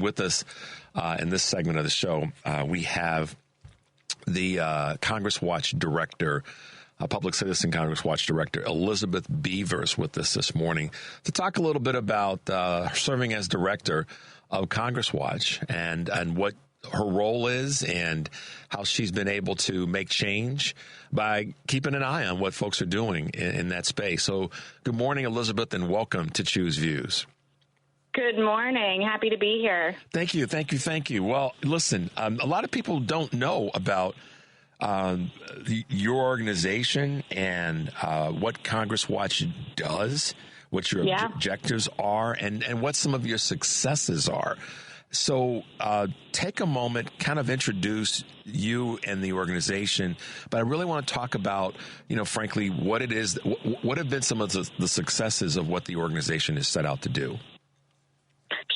with us in this segment of the show. We have the Congress Watch Director, Public Citizen Congress Watch Director, Elizabeth Beavers, with us this morning to talk a little bit about serving as Director of Congress Watch and what her role is and how she's been able to make change by keeping an eye on what folks are doing in that space. So good morning, Elizabeth, and welcome to Choose Views. Good morning. Happy to be here. Thank you. Well, listen, a lot of people don't know about your organization and what Congress Watch does, what your objectives are, and what some of your successes are. So take a moment, kind of introduce you and the organization, but I really want to talk about, frankly, what it is, what have been some of the successes of what the organization is set out to do.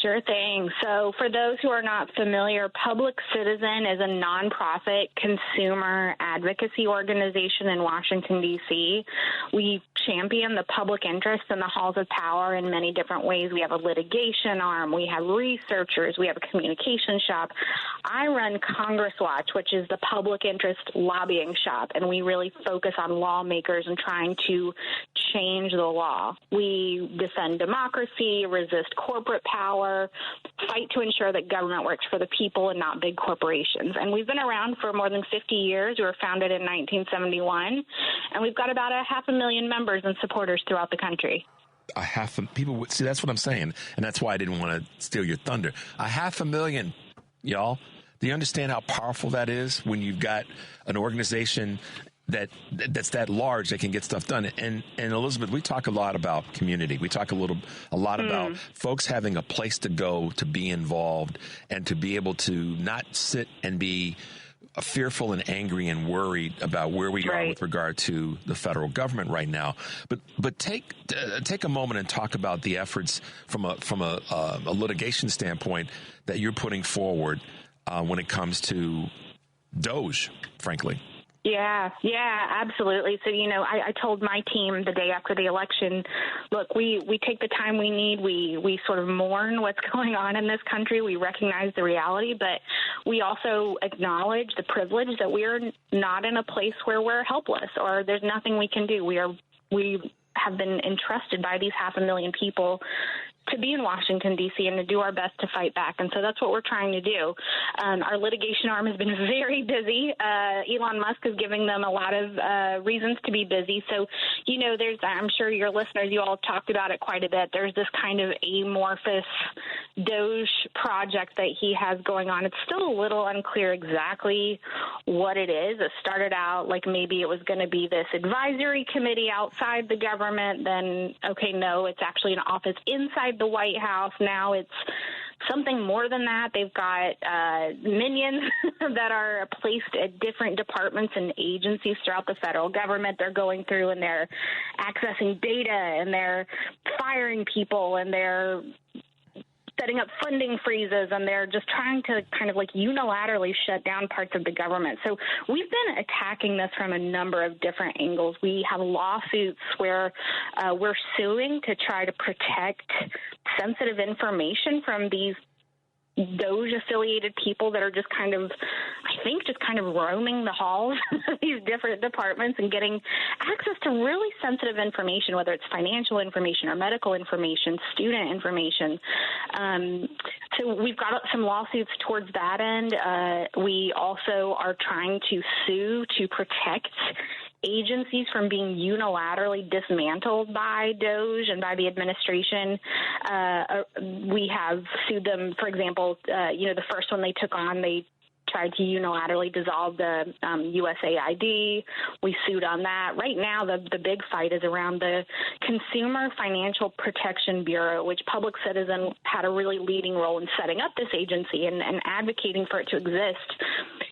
Sure thing. So for those who are not familiar, Public Citizen is a nonprofit consumer advocacy organization in Washington, D.C. We champion the public interest in the halls of power in many different ways. We have a litigation arm. We have researchers. We have a communication shop. I run Congress Watch, which is the public interest lobbying shop, and we really focus on lawmakers and trying to change the law. We defend democracy, resist corporate power, fight to ensure that government works for the people and not big corporations. And we've been around for more than 50 years. We were founded in 1971, and we've got about 500,000 members and supporters throughout the country. People see, that's what I'm saying, and that's why I didn't want to steal your thunder. 500,000, y'all. Do you understand how powerful that is when you've got an organization that's that large that can get stuff done? And Elizabeth, we talk a lot about community. We talk a lot about folks having a place to go to be involved and to be able to not sit and be fearful and angry and worried about where we are with regard to the federal government right now. But take a moment and talk about the efforts from a litigation standpoint that you're putting forward when it comes to DOJ, frankly. Yeah, absolutely. So, I told my team the day after the election, look, we take the time we need. We sort of mourn what's going on in this country. We recognize the reality, but we also acknowledge the privilege that we are not in a place where we're helpless or there's nothing we can do. We have been entrusted by these 500,000 people to be in Washington, D.C., and to do our best to fight back. And so that's what we're trying to do. Our litigation arm has been very busy. Elon Musk is giving them a lot of reasons to be busy. So, I'm sure your listeners, you all have talked about it quite a bit. There's this kind of amorphous DOJ project that he has going on. It's still a little unclear exactly what it is. It started out like maybe it was going to be this advisory committee outside the government. Then, okay, no, it's actually an office inside the White House. Now it's something more than that. They've got minions that are placed at different departments and agencies throughout the federal government. They're going through and they're accessing data and they're firing people and they're setting up funding freezes, and they're just trying to kind of like unilaterally shut down parts of the government. So we've been attacking this from a number of different angles. We have lawsuits where we're suing to try to protect sensitive information from these DOJ-affiliated people that are just kind of roaming the halls of these different departments and getting access to really sensitive information, whether it's financial information or medical information, student information. So we've got some lawsuits towards that end. We also are trying to sue to protect agencies from being unilaterally dismantled by DOJ and by the administration. We have sued them, for example, the first one they took on, they tried to unilaterally dissolve the USAID. We sued on that. Right now, the big fight is around the Consumer Financial Protection Bureau, which Public Citizen had a really leading role in setting up this agency and advocating for it to exist.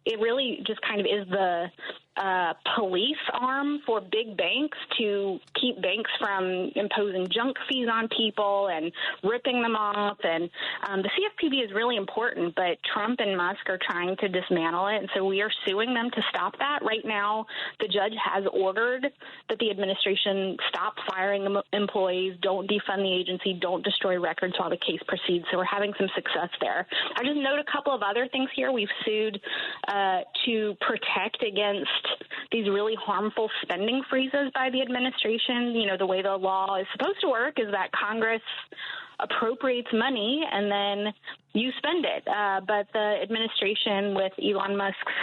It really just kind of is the police arm for big banks to keep banks from imposing junk fees on people and ripping them off. And the CFPB is really important, but Trump and Musk are trying to dismantle it. And so we are suing them to stop that. Right now, the judge has ordered that the administration stop firing employees, don't defund the agency, don't destroy records while the case proceeds. So we're having some success there. I just note a couple of other things here. We've sued to protect against these really harmful spending freezes by the administration. You know, the way the law is supposed to work is that Congress appropriates money and then you spend it. But the administration, with Elon Musk's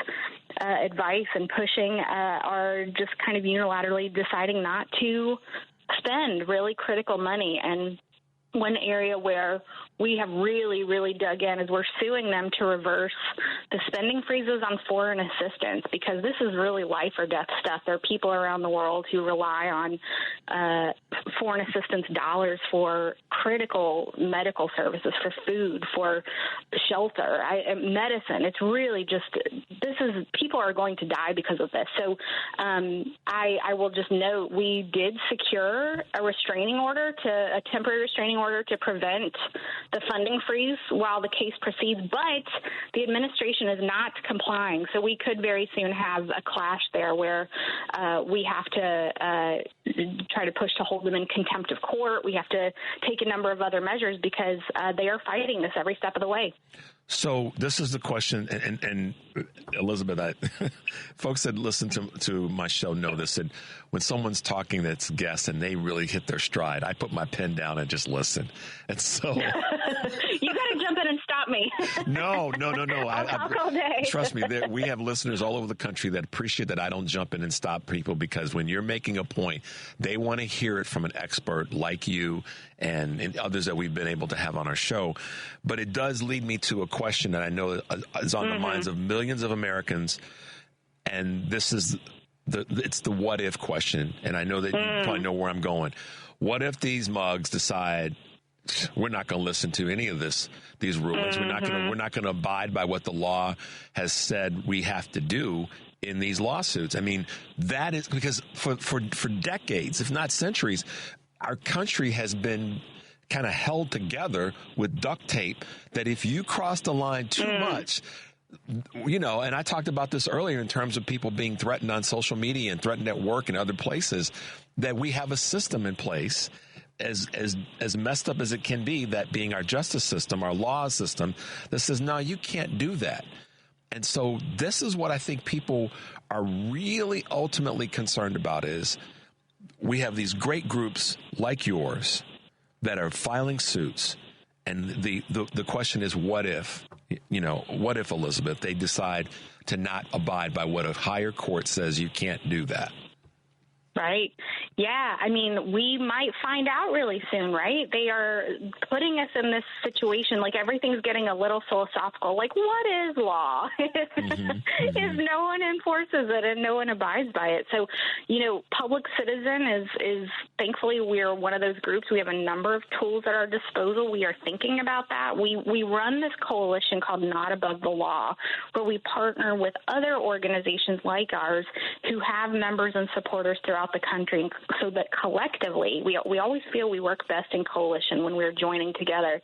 advice and pushing, are just kind of unilaterally deciding not to spend really critical money. And one area where we have really, really dug in is we're suing them to reverse the spending freezes on foreign assistance, because this is really life or death stuff. There are people around the world who rely on foreign assistance dollars for critical medical services, for food, for shelter, medicine. It's really just, people are going to die because of this. So I will just note, we did secure a temporary restraining order to prevent the funding freeze while the case proceeds, but the administration is not complying. So we could very soon have a clash there where we have to try to push to hold them in contempt of court. We have to take a number of other measures because they are fighting this every step of the way. So this is the question, and Elizabeth, folks that listen to my show know this, and when someone's talking that's guest and they really hit their stride, I put my pen down and just listen. And so... You got to jump in and stop me. No. I'll talk all day. Trust me, we have listeners all over the country that appreciate that I don't jump in and stop people, because when you're making a point, they want to hear it from an expert like you and others that we've been able to have on our show. But it does lead me to a question that I know is on the minds of millions of Americans, and this is it's the what if question, and I know that you probably know where I'm going. What if these mugs decide we're not going to listen to any of these rulings? We're not going to abide by what the law has said we have to do in these lawsuits. I mean, that is because for decades, if not centuries, our country has been kind of held together with duct tape, that if you cross the line too much, you know, and I talked about this earlier in terms of people being threatened on social media and threatened at work and other places, that we have a system in place, as messed up as it can be, that being our justice system, our law system, that says, no, you can't do that. And so this is what I think people are really ultimately concerned about, is we have these great groups like yours that are filing suits. And the question is, what if, Elizabeth, they decide to not abide by what a higher court says you can't do that? Right. Yeah. I mean, we might find out really soon, right? They are putting us in this situation, like everything's getting a little philosophical. Like, what is law? If no one enforces it and no one abides by it. So, Public Citizen is thankfully, we're one of those groups. We have a number of tools at our disposal. We are thinking about that. We run this coalition called Not Above the Law, where we partner with other organizations like ours who have members and supporters throughout the country, so that collectively we always feel we work best in coalition when we're joining together,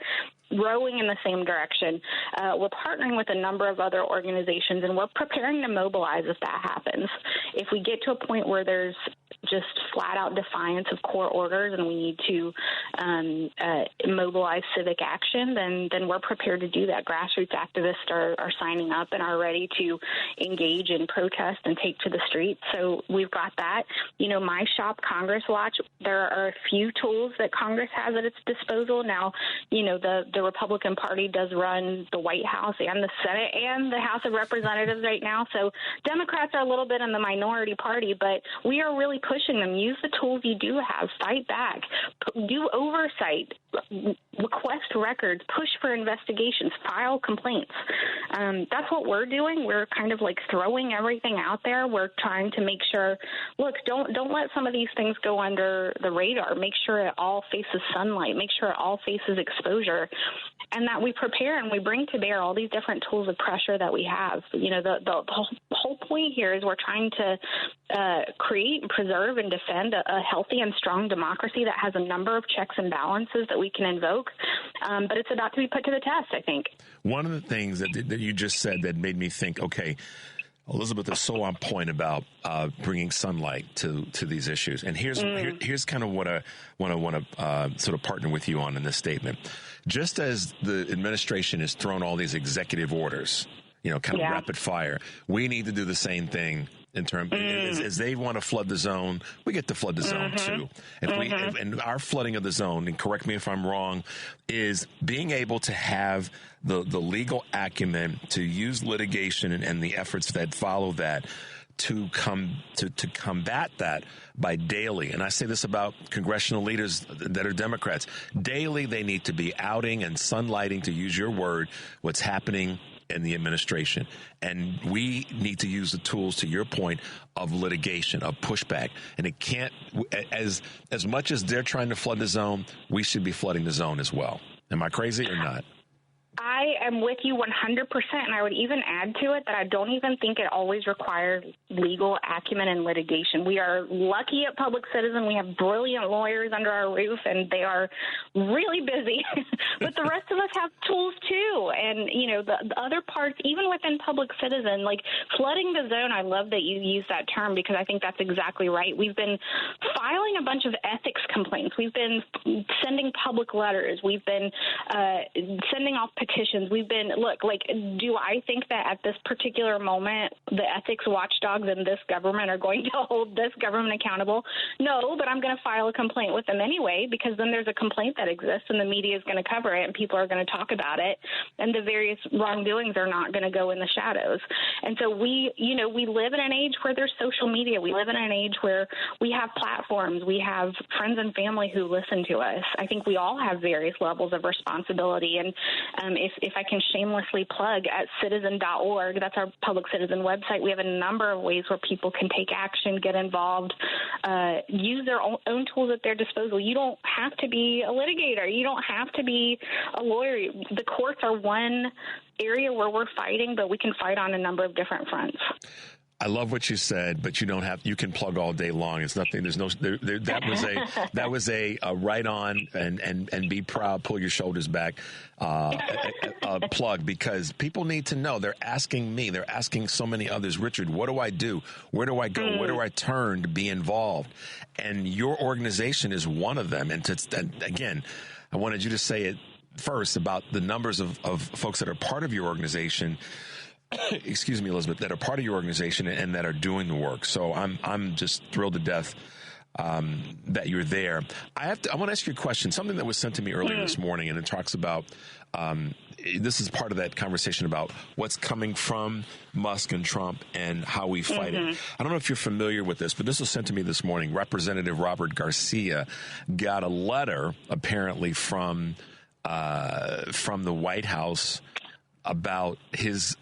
rowing in the same direction. We're partnering with a number of other organizations, and we're preparing to mobilize if that happens. If we get to a point where there's just flat-out defiance of court orders and we need to mobilize civic action, then we're prepared to do that. Grassroots activists are signing up and are ready to engage in protest and take to the streets. So we've got that. My shop, Congress Watch, there are a few tools that Congress has at its disposal. Now, the Republican Party does run the White House and the Senate and the House of Representatives right now. So Democrats are a little bit in the minority party, but we are really pushing them. Use the tools you do have. Fight back. Do oversight. Request records. Push for investigations. File complaints. That's what we're doing. We're kind of like throwing everything out there. We're trying to make sure, look, don't let some of these things go under the radar. Make sure it all faces sunlight. Make sure it all faces exposure. And that we prepare and we bring to bear all these different tools of pressure that we have. The whole point here is we're trying to create, preserve, and defend a healthy and strong democracy that has a number of checks and balances that we can invoke. But it's about to be put to the test, I think. One of the things that you just said that made me think, okay, Elizabeth is so on point about bringing sunlight to these issues. And here's kind of what I want to sort of partner with you on in this statement. Just as the administration has thrown all these executive orders, kind of rapid fire, we need to do the same thing in terms as they want to flood the zone, we get to flood the zone too. And our flooding of the zone, and correct me if I'm wrong, is being able to have the legal acumen to use litigation and the efforts that follow that to combat that by daily. And I say this about congressional leaders that are Democrats. Daily, they need to be outing and sunlighting, to use your word, what's happening in the administration. And we need to use the tools, to your point, of litigation, of pushback. And it can't, as much as they're trying to flood the zone, we should be flooding the zone as well. Am I crazy or not? I am with you 100%, and I would even add to it that I don't even think it always requires legal acumen and litigation. We are lucky at Public Citizen. We have brilliant lawyers under our roof, and they are really busy. But the rest of us have tools, too. And, the other parts, even within Public Citizen, like flooding the zone, I love that you use that term because I think that's exactly right. We've been filing a bunch of ethics complaints. We've been sending public letters. We've been sending off petitions. Do I think that at this particular moment, the ethics watchdogs in this government are going to hold this government accountable? No, but I'm going to file a complaint with them anyway, because then there's a complaint that exists and the media is going to cover it and people are going to talk about it, and the various wrongdoings are not going to go in the shadows. And so we live in an age where there's social media. We live in an age where we have platforms. We have friends and family who listen to us. I think we all have various levels of responsibility. And if I can shamelessly plug at citizen.org, that's our Public Citizen website, we have a number of ways where people can take action, get involved, use their own tools at their disposal. You don't have to be a litigator. You don't have to be a lawyer. The courts are one area where we're fighting, but we can fight on a number of different fronts. I love what you said, but you can plug all day long. It's nothing. There's no, that was a right on and be proud, pull your shoulders back, plug, because people need to know. They're asking me, they're asking so many others, Richard, what do I do? Where do I go? Where do I turn to be involved? And your organization is one of them. And again, I wanted you to say it first about the numbers of folks that are part of your organization. Excuse me, Elizabeth, that are part of your organization and that are doing the work. So I'm just thrilled to death that you're there. I want to ask you a question, something that was sent to me earlier this morning, and it talks about this is part of that conversation about what's coming from Musk and Trump and how we fight it. I don't know if you're familiar with this, but this was sent to me this morning. Representative Robert Garcia got a letter apparently from the White House about his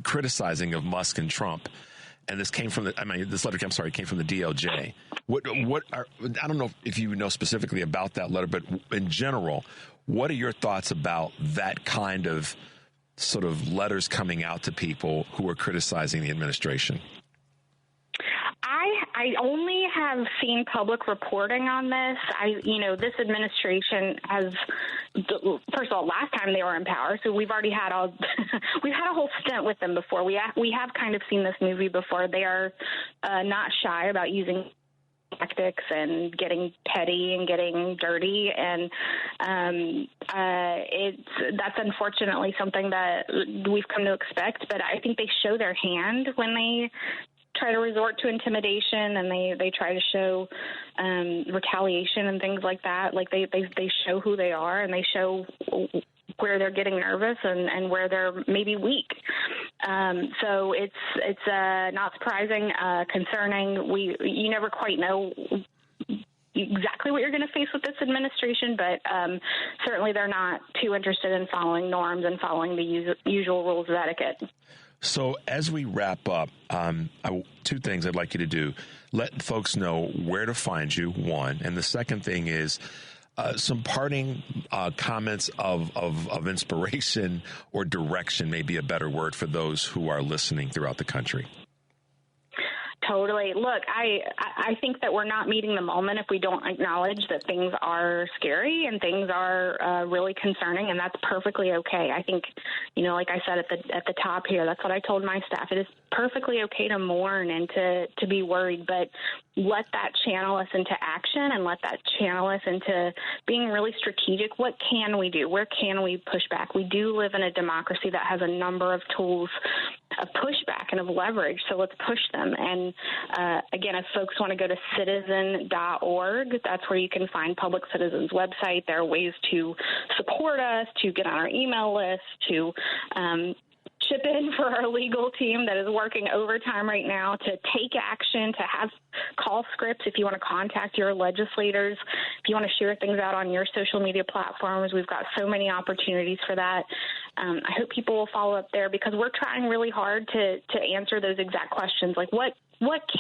criticizing of Musk and Trump, and this came from this letter. I'm sorry, came from the DOJ. I don't know if you know specifically about that letter, but in general, what are your thoughts about that kind of sort of letters coming out to people who are criticizing the administration? I only have seen public reporting on this. This administration has, first of all, last time they were in power, so we've already had we've had a whole stint with them before. We have kind of seen this movie before. They are not shy about using tactics and getting petty and getting dirty, and that's unfortunately something that we've come to expect. But I think they show their hand when they try to resort to intimidation, and they try to show retaliation and things like that. Like they show who they are, and they show where they're getting nervous and where they're maybe weak. So it's not surprising, concerning. You never quite know exactly what you're going to face with this administration, but certainly they're not too interested in following norms and following the usual rules of etiquette. So as we wrap up, two things I'd like you to do. Let folks know where to find you, one. And the second thing is, some parting comments of inspiration or direction, may be a better word, for those who are listening throughout the country. Totally. Look, I think that we're not meeting the moment if we don't acknowledge that things are scary and things are really concerning, and that's perfectly okay. I think, like I said at the top here, that's what I told my staff. It is perfectly okay to mourn and to be worried, but let that channel us into action and let that channel us into being really strategic. What can we do? Where can we push back? We do live in a democracy that has a number of tools of pushback and of leverage, so let's push them. And again, if folks want to go to citizen.org, that's where you can find Public Citizen's website. There are ways to support us, to get on our email list, to chip in for our legal team that is working overtime right now, to take action, to have call scripts if you want to contact your legislators, if you want to share things out on your social media platforms. We've got so many opportunities for that. I hope people will follow up there, because we're trying really hard to answer those exact questions, like what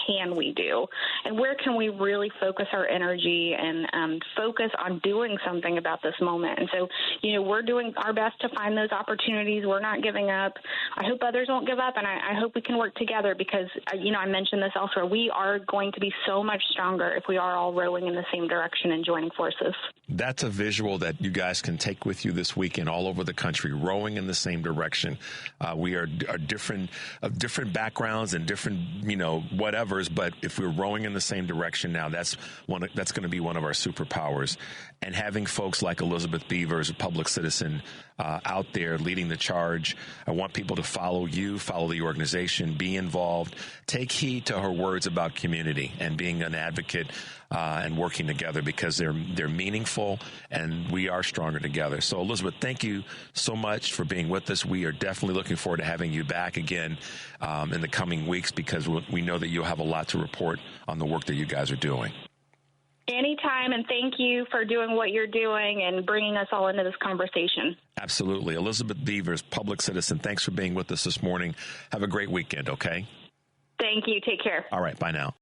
can we do, and where can we really focus our energy and focus on doing something about this moment. And so, we're doing our best to find those opportunities. We're not giving up. I hope others won't give up, and I hope we can work together, because, I mentioned this elsewhere, we are going to be so much stronger if we are all rowing in the same direction and joining forces. That's a visual that you guys can take with you this weekend all over the country, rowing in the same direction. We are different backgrounds and different, whatevers, but if we're rowing in the same direction now, that's going to be one of our superpowers. And having folks like Elizabeth Beavers, a public citizen, out there leading the charge. I want people to follow you, follow the organization, be involved, take heed to her words about community and being an advocate and working together, because they're meaningful and we are stronger together. So, Elizabeth, thank you so much for being with us. We are definitely looking forward to having you back again in the coming weeks, because we know that you'll have a lot to report on the work that you guys are doing. Anytime, and thank you for doing what you're doing and bringing us all into this conversation. Absolutely. Elizabeth Beavers, public citizen, thanks for being with us this morning. Have a great weekend, okay? Thank you. Take care. All right. Bye now.